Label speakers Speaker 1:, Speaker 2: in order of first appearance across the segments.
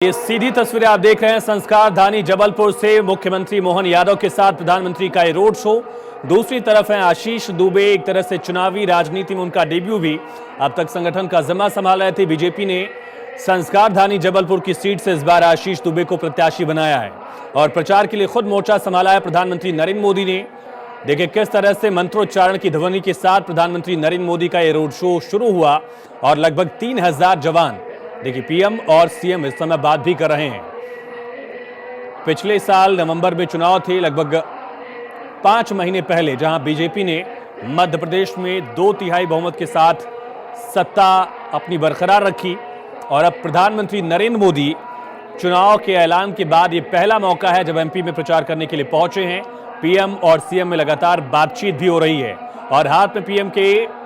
Speaker 1: ये सीधी तस्वीरें आप देख रहे हैं संस्कार धानी जबलपुर से मुख्यमंत्री मोहन यादव के साथ प्रधानमंत्री का ये रोड शो। दूसरी तरफ है आशीष दुबे, एक तरह से चुनावी राजनीति में उनका डेब्यू भी। अब तक संगठन का जिम्मा संभाल रहे थे। बीजेपी ने संस्कार धानी जबलपुर की सीट से इस बार आशीष दुबे को प्रत्याशी बनाया है और प्रचार के लिए खुद मोर्चा संभाला है प्रधानमंत्री नरेंद्र मोदी ने। देखिए किस तरह से मंत्रोच्चारण की ध्वनि के साथ प्रधानमंत्री नरेंद्र मोदी का ये रोड शो शुरू हुआ और लगभग 3000 जवान, देखिए पीएम और सीएम इस समय बात भी कर रहे हैं। पिछले साल नवंबर में चुनाव थे, लगभग 5 महीने पहले, जहां बीजेपी ने मध्य प्रदेश में 2/3 बहुमत के साथ सत्ता अपनी बरकरार रखी और अब प्रधानमंत्री नरेंद्र मोदी चुनाव के ऐलान के बाद ये पहला मौका है जब एमपी में प्रचार करने के लिए पहुंचे हैं। पीएम और सीएम में लगातार बातचीत भी हो रही है और हाथ में पीएम के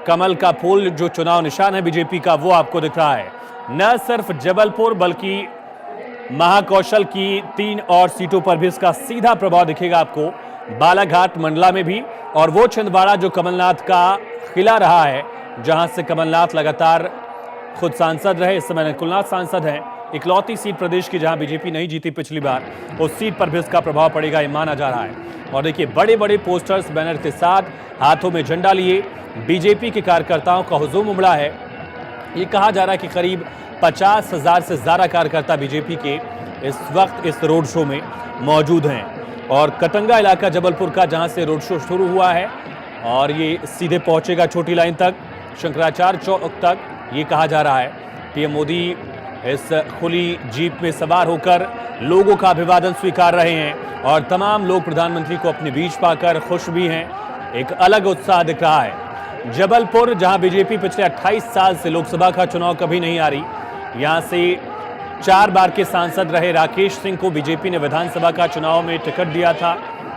Speaker 1: कमल का फूल, जो चुनाव निशान है बीजेपी का, वो आपको दिख रहा है। न सिर्फ जबलपुर बल्कि महाकौशल की 3 और सीटों पर भी इसका सीधा प्रभाव दिखेगा आपको, बालाघाट मंडला में भी, और वो छिंदवाड़ा जो कमलनाथ का किला रहा है, जहां से कमलनाथ लगातार खुद सांसद रहे। इस समय नकुलनाथ सांसद हैं। इकलौती सीट प्रदेश की जहां बीजेपी नहीं जीती पिछली बार, उस सीट पर भी इसका प्रभाव पड़ेगा, ये माना जा रहा है। और देखिए बड़े बड़े पोस्टर्स, बैनर के साथ हाथों में झंडा लिए बीजेपी के कार्यकर्ताओं का हुजूम उमड़ा है। ये कहा जा रहा है कि करीब 50,000 से ज्यादा कार्यकर्ता बीजेपी के इस वक्त इस रोड शो में मौजूद हैं। और कटंगा इलाका जबलपुर का, जहां से रोड शो शुरू हुआ है और ये सीधे पहुंचेगा छोटी लाइन तक, शंकराचार्य चौक तक, ये कहा जा रहा है। पीएम मोदी इस खुली जीप में सवार होकर लोगों का अभिवादन स्वीकार रहे हैं और तमाम लोग प्रधानमंत्री को अपने बीच पाकर खुश भी हैं। एक अलग उत्साह दिख रहा है। जबलपुर, जहां बीजेपी पिछले 28 साल से लोकसभा का चुनाव कभी नहीं हारी, यहां से 4 बार के सांसद रहे राकेश सिंह को बीजेपी ने विधानसभा का चुनाव में टिकट दिया था,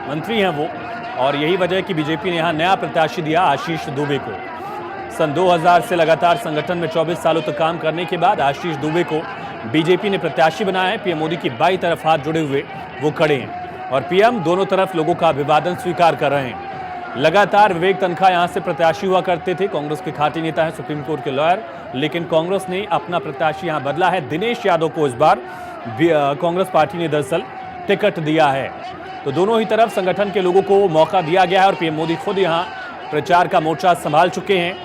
Speaker 1: मंत्री हैं वो, और यही वजह है कि बीजेपी ने यहां नया प्रत्याशी दिया आशीष दुबे को। सन 2000 से लगातार संगठन में 24 सालों तक काम करने के बाद आशीष दुबे को बीजेपी ने प्रत्याशी बनाया है। पीएम मोदी की बाईं तरफ हाथ जुड़े हुए वो खड़े हैं और पीएम दोनों तरफ लोगों का अभिवादन स्वीकार कर रहे हैं। लगातार विवेक तनखा यहां से प्रत्याशी हुआ करते थे, कांग्रेस के खाती नेता हैं, सुप्रीम कोर्ट के लॉयर, लेकिन कांग्रेस ने अपना प्रत्याशी यहां बदला है। दिनेश यादव को इस बार कांग्रेस पार्टी ने दरअसल टिकट दिया है। तो दोनों ही तरफ संगठन के लोगों को मौका दिया गया है और पीएम मोदी खुद यहां प्रचार का मोर्चा संभाल चुके हैं।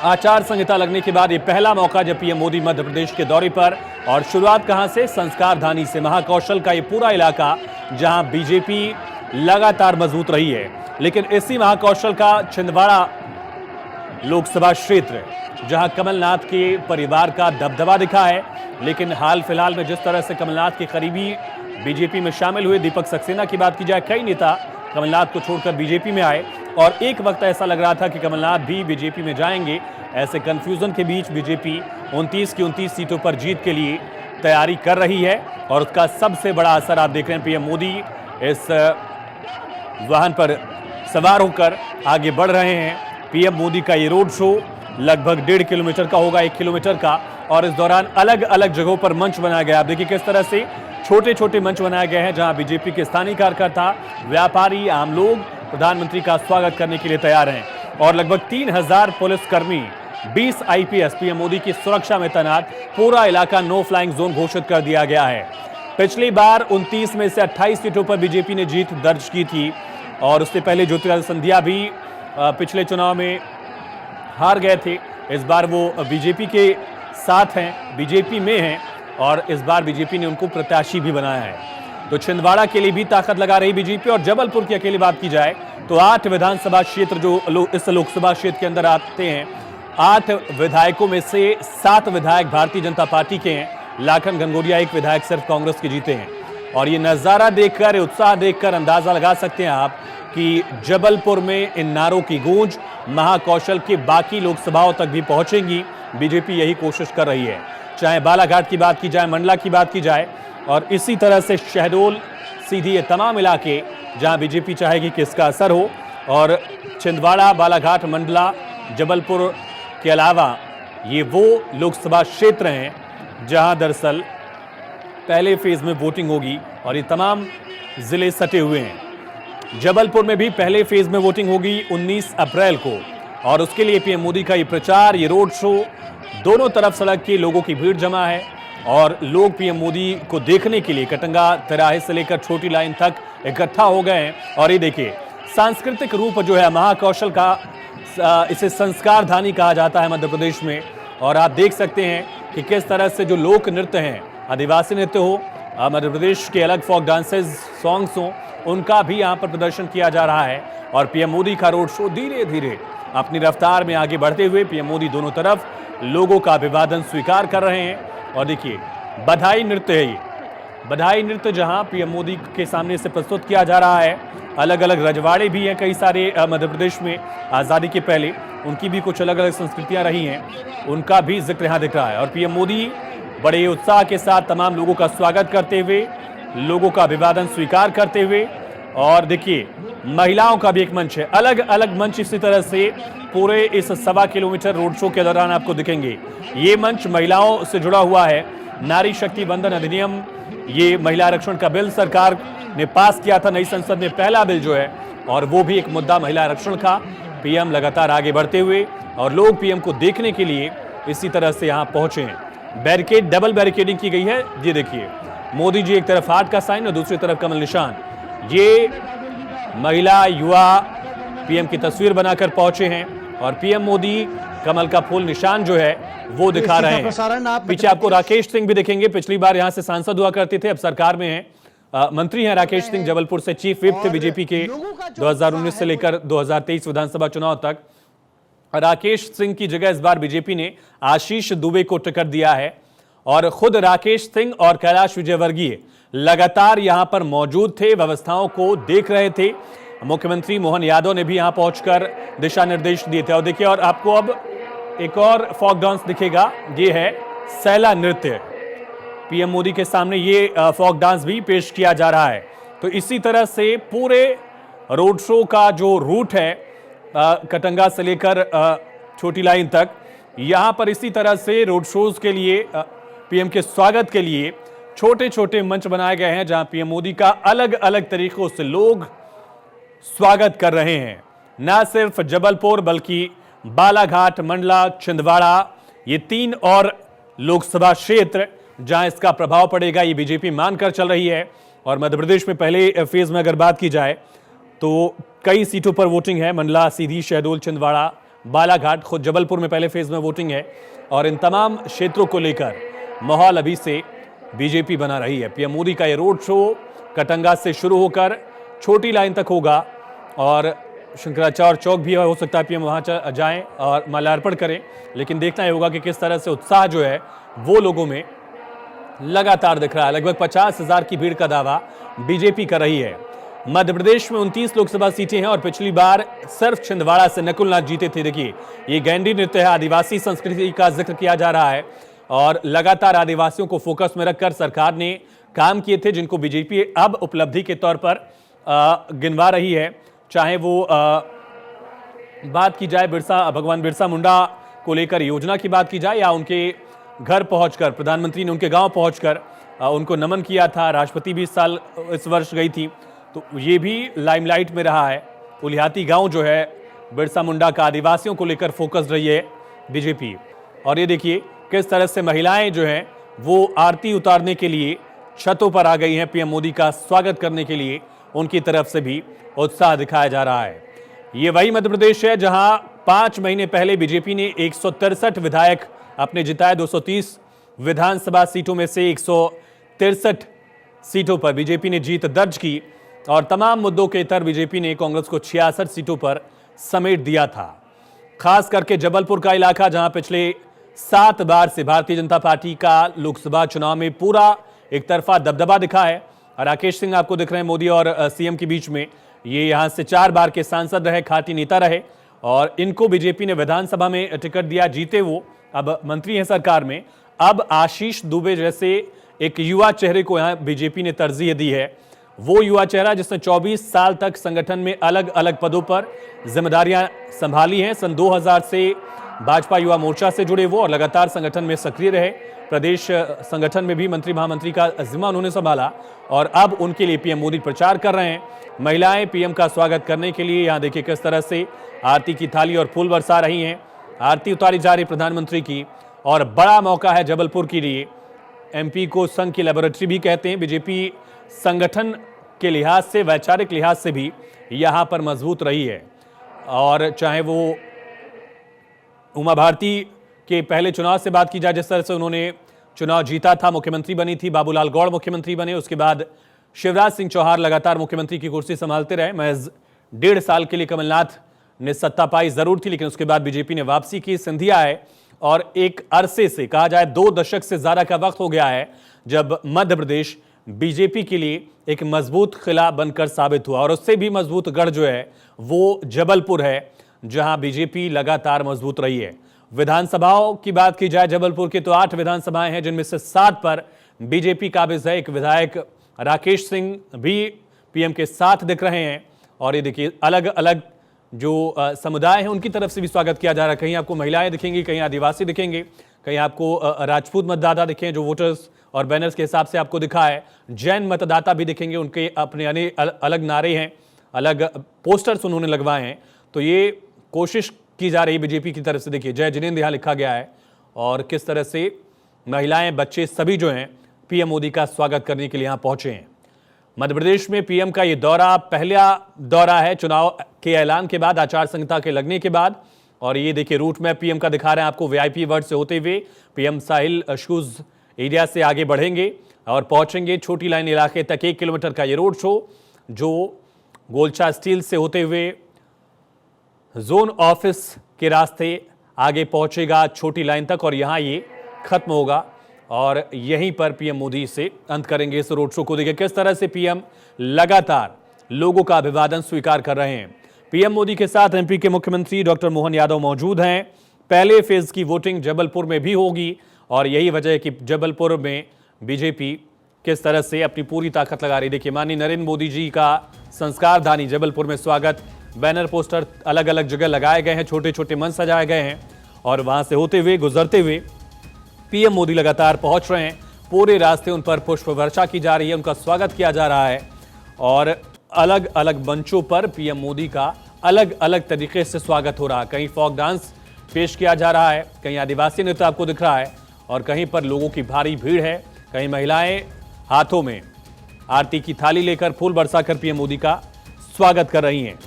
Speaker 1: आचार संहिता लगने के बाद ये पहला मौका जब पीएम मोदी मध्य प्रदेश के दौरे पर, और शुरुआत कहां से? संस्कार धानी से। महाकौशल का ये पूरा इलाका जहां बीजेपी लगातार मजबूत रही है, लेकिन इसी महाकौशल का छिंदवाड़ा लोकसभा क्षेत्र, जहां कमलनाथ के परिवार का दबदबा दिखा है, लेकिन हाल फिलहाल में जिस तरह से कमलनाथ के करीबी बीजेपी में शामिल हुए, दीपक सक्सेना की बात की जाए, कई नेता कमलनाथ को छोड़कर बीजेपी में आए और एक वक्त ऐसा लग रहा था कि कमलनाथ भी बीजेपी में जाएंगे। ऐसे कंफ्यूजन के बीच बीजेपी 29 की 29 सीटों पर जीत के लिए तैयारी कर रही है और उसका सबसे बड़ा असर आप देख रहे हैं। पीएम मोदी इस वाहन पर सवार होकर आगे बढ़ रहे हैं। पीएम मोदी का ये रोड शो लगभग 1.5 किलोमीटर का होगा, 1 किलोमीटर का, और इस दौरान अलग अलग जगहों पर मंच बनाया गया। आप देखिए किस तरह से छोटे छोटे मंच बनाए गए हैं जहां बीजेपी के स्थानीय कार्यकर्ता, व्यापारी, आम लोग प्रधानमंत्री का स्वागत करने के लिए तैयार हैं। और लगभग 3000 पुलिसकर्मी, 20 आईपीएस पीएम मोदी की सुरक्षा में तैनात। पूरा इलाका नो फ्लाइंग जोन घोषित कर दिया गया है। पिछली बार 29 में से 28 सीटों पर बीजेपी ने जीत दर्ज की थी और उससे पहले ज्योतिरादित्य सिंधिया भी पिछले चुनाव में हार गए थे। इस बार वो बीजेपी के साथ हैं, बीजेपी में हैं और इस बार बीजेपी ने उनको प्रत्याशी भी बनाया है। तो छिंदवाड़ा के लिए भी ताकत लगा रही बीजेपी। और जबलपुर की अकेली बात की जाए तो 8 विधानसभा क्षेत्र जो इस लोकसभा क्षेत्र के अंदर आते हैं, 8 विधायकों में से 7 विधायक भारतीय जनता पार्टी के हैं। लाखन घनघोरिया एक विधायक सिर्फ कांग्रेस के जीते हैं। और ये नजारा देखकर, उत्साह देखकर अंदाजा लगा सकते हैं आप कि जबलपुर में इन नारों की गूंज महाकौशल के बाकी लोकसभाओं तक भी पहुंचेंगी। बीजेपी यही कोशिश कर रही है, चाहे बालाघाट की बात की जाए, मंडला की बात की जाए, और इसी तरह से शहडोल, सीधी, ये तमाम इलाके जहां बीजेपी चाहेगी कि इसका असर हो। और छिंदवाड़ा, बालाघाट, मंडला, जबलपुर के अलावा ये वो लोकसभा क्षेत्र हैं जहां दरअसल पहले फेज में वोटिंग होगी और ये तमाम जिले सटे हुए हैं। जबलपुर में भी पहले फेज में वोटिंग होगी 19 अप्रैल को और उसके लिए पीएम मोदी का ये प्रचार, ये रोड शो, दोनों तरफ सड़क के लोगों की भीड़ जमा है। और लोग पीएम मोदी को देखने के लिए कटंगा तिराहे से लेकर छोटी लाइन तक इकट्ठा हो गए हैं। और ये देखिए सांस्कृतिक रूप जो है महाकौशल का, इसे संस्कार धानी कहा जाता है मध्य प्रदेश में। और आप देख सकते हैं कि किस तरह से जो लोक नृत्य हैं, आदिवासी नृत्य हो, मध्य प्रदेश के अलग फोक डांसेस सॉन्ग्स हों, उनका भी यहाँ पर प्रदर्शन किया जा रहा है। और पीएम मोदी का रोड शो धीरे धीरे अपनी रफ्तार में आगे बढ़ते हुए पीएम मोदी दोनों तरफ लोगों का अभिवादन स्वीकार कर रहे हैं। और देखिए बधाई नृत्य है ये, बधाई नृत्य जहां पीएम मोदी के सामने से प्रस्तुत किया जा रहा है। अलग अलग रजवाड़े भी हैं कई सारे मध्य प्रदेश में आज़ादी के पहले, उनकी भी कुछ अलग अलग संस्कृतियां रही हैं, उनका भी जिक्र यहाँ दिख रहा है। और पीएम मोदी बड़े उत्साह के साथ तमाम लोगों का स्वागत करते हुए, लोगों का अभिवादन स्वीकार करते हुए। और देखिए महिलाओं का भी एक मंच है, अलग अलग मंच इसी तरह से पूरे इस 1.25 किलोमीटर रोड शो के दौरान आपको दिखेंगे। ये मंच महिलाओं से जुड़ा हुआ है। नारी शक्ति वंदन अधिनियम, ये महिला आरक्षण का बिल सरकार ने पास किया था नई संसद में, पहला बिल जो है, और वो भी एक मुद्दा महिला आरक्षण का। पीएम लगातार आगे बढ़ते हुए और लोग पीएम को देखने के लिए इसी तरह से यहाँ पहुंचे हैं। बैरिकेड, डबल बैरिकेडिंग की गई है। ये देखिए मोदी जी एक तरफ हार्ट का साइन और दूसरी तरफ कमल निशान। ये महिला युवा पीएम की तस्वीर बनाकर पहुंचे हैं और पीएम मोदी कमल का फूल निशान जो है वो दिखा रहे हैं। पीछे आपको राकेश सिंह भी दिखेंगे, पिछली बार यहां से सांसद हुआ करते थे, अब सरकार में हैं, मंत्री हैं राकेश सिंह, जबलपुर से चीफ विप थे बीजेपी के 2019 से लेकर 2023 विधानसभा चुनाव तक। राकेश सिंह की जगह इस बार बीजेपी ने आशीष दुबे को टिकट दिया है। और खुद राकेश सिंह और कैलाश विजयवर्गीय लगातार यहां पर मौजूद थे, व्यवस्थाओं को देख रहे थे। मुख्यमंत्री मोहन यादव ने भी यहां पहुंचकर दिशा निर्देश दिए थे। और देखिए, और आपको अब एक और फोक डांस दिखेगा, ये है सैला नृत्य। पीएम मोदी के सामने ये फोक डांस भी पेश किया जा रहा है। तो इसी तरह से पूरे रोड शो का जो रूट है कटंगा से लेकर छोटी लाइन तक, यहां पर इसी तरह से रोड शोज के लिए पीएम के स्वागत के लिए छोटे छोटे मंच बनाए गए हैं, जहां पीएम मोदी का अलग अलग तरीकों से लोग स्वागत कर रहे हैं। न सिर्फ जबलपुर बल्कि बालाघाट, मंडला, छिंदवाड़ा, ये 3 और लोकसभा क्षेत्र जहां इसका प्रभाव पड़ेगा, ये बीजेपी मानकर चल रही है। और मध्य प्रदेश में पहले फेज में अगर बात की जाए तो कई सीटों पर वोटिंग है, मंडला, सीधी, शहडोल, छिंदवाड़ा, बालाघाट, खुद जबलपुर में पहले फेज में वोटिंग है। और इन तमाम क्षेत्रों को लेकर माहौल अभी से बीजेपी बना रही है। पीएम मोदी का ये रोड शो कटंगा से शुरू होकर छोटी लाइन तक होगा और शंकराचार्य चौक भी हो सकता है पीएम वहां जाएं और माल्यार्पण करें। लेकिन देखना ही होगा कि किस तरह से उत्साह जो है वो लोगों में लगातार दिख रहा है। लगभग 50,000 की भीड़ का दावा बीजेपी कर रही है। मध्य प्रदेश में 29 लोकसभा सीटें हैं और पिछली बार सिर्फ छिंदवाड़ा से नकुल नाथ जीते थे। देखिए ये गैंडी नृत्य है, आदिवासी संस्कृति का जिक्र किया जा रहा है और लगातार आदिवासियों को फोकस में रखकर सरकार ने काम किए थे, जिनको बीजेपी अब उपलब्धि के तौर पर गिनवा रही है। चाहे वो बात की जाए भगवान बिरसा मुंडा को लेकर योजना की बात की जाए, या उनके घर पहुंचकर प्रधानमंत्री ने उनके गांव पहुंचकर उनको नमन किया था। राष्ट्रपति भी इस वर्ष गई थी, तो ये भी लाइमलाइट में रहा है। उलिहाती गांव जो है बिरसा मुंडा का, आदिवासियों को लेकर फोकस रही है बीजेपी। और ये देखिए किस तरह से महिलाएं जो हैं वो आरती उतारने के लिए छतों पर आ गई हैं। पीएम मोदी का स्वागत करने के लिए उनकी तरफ से भी उत्साह दिखाया जा रहा है। ये वही मध्य प्रदेश है जहां 5 महीने पहले बीजेपी ने 163 विधायक अपने जिताए। 230 विधानसभा सीटों में से 163 सीटों पर बीजेपी ने जीत दर्ज की और तमाम मुद्दों के इतर बीजेपी ने कांग्रेस को 66 सीटों पर समेट दिया था। खास करके जबलपुर का इलाका, जहां पिछले 7 बार से भारतीय जनता पार्टी का लोकसभा चुनाव में पूरा एक तरफा दबदबा दिखा है। राकेश सिंह आपको दिख रहे हैं मोदी और सीएम के बीच में। ये यहां से 4 बार के सांसद रहे, खाटी नेता रहे और इनको बीजेपी ने विधानसभा में टिकट दिया, जीते वो, अब मंत्री हैं सरकार में। अब आशीष दुबे जैसे एक युवा चेहरे को यहां बीजेपी ने तरजीह दी है। वो युवा चेहरा जिसने 24 साल तक संगठन में अलग अलग पदों पर जिम्मेदारियां संभाली हैं। सन 2000 से भाजपा युवा मोर्चा से जुड़े वो और लगातार संगठन में सक्रिय रहे। प्रदेश संगठन में भी मंत्री महामंत्री का जिम्मा उन्होंने संभाला और अब उनके लिए पीएम मोदी प्रचार कर रहे हैं। महिलाएं पीएम का स्वागत करने के लिए यहां देखिए किस तरह से आरती की थाली और फूल बरसा रही हैं। आरती उतारी जा रही प्रधानमंत्री की और बड़ा मौका है जबलपुर के लिए। एमपी को संघ की लेबोरेटरी भी कहते हैं। बीजेपी संगठन के लिहाज से, वैचारिक लिहाज से भी यहां पर मजबूत रही है। और चाहे वो उमा भारती के पहले चुनाव से बात की जाए, जिस तरह से उन्होंने चुनाव जीता था, मुख्यमंत्री बनी थी, बाबूलाल गौड़ मुख्यमंत्री बने, उसके बाद शिवराज सिंह चौहान लगातार मुख्यमंत्री की कुर्सी संभालते रहे। महज 1.5 साल के लिए कमलनाथ ने सत्ता पाई जरूर थी, लेकिन उसके बाद बीजेपी ने वापसी की। सिंधिया है और एक अरसे से, कहा जाए 2 दशक से ज्यादा का वक्त हो गया है जब मध्य प्रदेश बीजेपी के लिए एक मजबूत किला बनकर साबित हुआ। और उससे भी मजबूत गढ़ जो है वो जबलपुर है, जहां बीजेपी लगातार मजबूत रही है। विधानसभाओं की बात की जाए जबलपुर की, तो 8 विधानसभाएं हैं, जिनमें से 7 पर बीजेपी काबिज है। एक विधायक राकेश सिंह भी पीएम के साथ दिख रहे हैं। और ये देखिए, अलग अलग जो समुदाय हैं उनकी तरफ से भी स्वागत किया जा रहा है। कहीं आपको महिलाएं दिखेंगी, कहीं आदिवासी दिखेंगे, कहीं आपको राजपूत मतदाता दिखें जो वोटर्स और बैनर्स के हिसाब से आपको दिखा है। जैन मतदाता भी दिखेंगे, उनके अपने अलग नारे हैं, अलग पोस्टर्स उन्होंने लगवाए हैं। तो ये कोशिश की जा रही बीजेपी की तरफ से। देखिए, जय जिनेंद्र यहाँ लिखा गया है और किस तरह से महिलाएं, बच्चे सभी जो हैं पीएम मोदी का स्वागत करने के लिए यहाँ पहुंचे हैं। मध्य प्रदेश में पीएम का ये दौरा पहला दौरा है चुनाव के ऐलान के बाद, आचार संहिता के लगने के बाद। और ये देखिए, रूट मैप पीएम का दिखा रहे हैं आपको। वीआईपी वर्ड से होते हुए पीएम साहिल शूज एरिया से आगे बढ़ेंगे और पहुंचेंगे छोटी लाइन इलाके तक। 1 किलोमीटर का ये रोड शो जो गोलचा स्टील से होते हुए जोन ऑफिस के रास्ते आगे पहुंचेगा छोटी लाइन तक, और यहां ये खत्म होगा और यहीं पर पीएम मोदी से अंत करेंगे इस रोड शो को। देखिए किस तरह से पीएम लगातार लोगों का अभिवादन स्वीकार कर रहे हैं। पीएम मोदी के साथ एमपी के मुख्यमंत्री डॉक्टर मोहन यादव मौजूद हैं। पहले फेज की वोटिंग जबलपुर में भी होगी और यही वजह है कि जबलपुर में बीजेपी किस तरह से अपनी पूरी ताकत लगा रही। देखिए, माननीय नरेंद्र मोदी जी का संस्कार धानी जबलपुर में स्वागत, बैनर पोस्टर अलग अलग जगह लगाए गए हैं, छोटे छोटे मंच सजाए गए हैं और वहां से होते हुए, गुजरते हुए पीएम मोदी लगातार पहुंच रहे हैं। पूरे रास्ते उन पर पुष्प वर्षा की जा रही है, उनका स्वागत किया जा रहा है और अलग अलग मंचों पर पीएम मोदी का अलग अलग तरीके से स्वागत हो रहा है। कहीं फोक डांस पेश किया जा रहा है, कहीं आदिवासी नृत्य आपको दिख रहा है और कहीं पर लोगों की भारी भीड़ है। कहीं महिलाएं हाथों में आरती की थाली लेकर फूल बरसाकर पीएम मोदी का स्वागत कर रही हैं।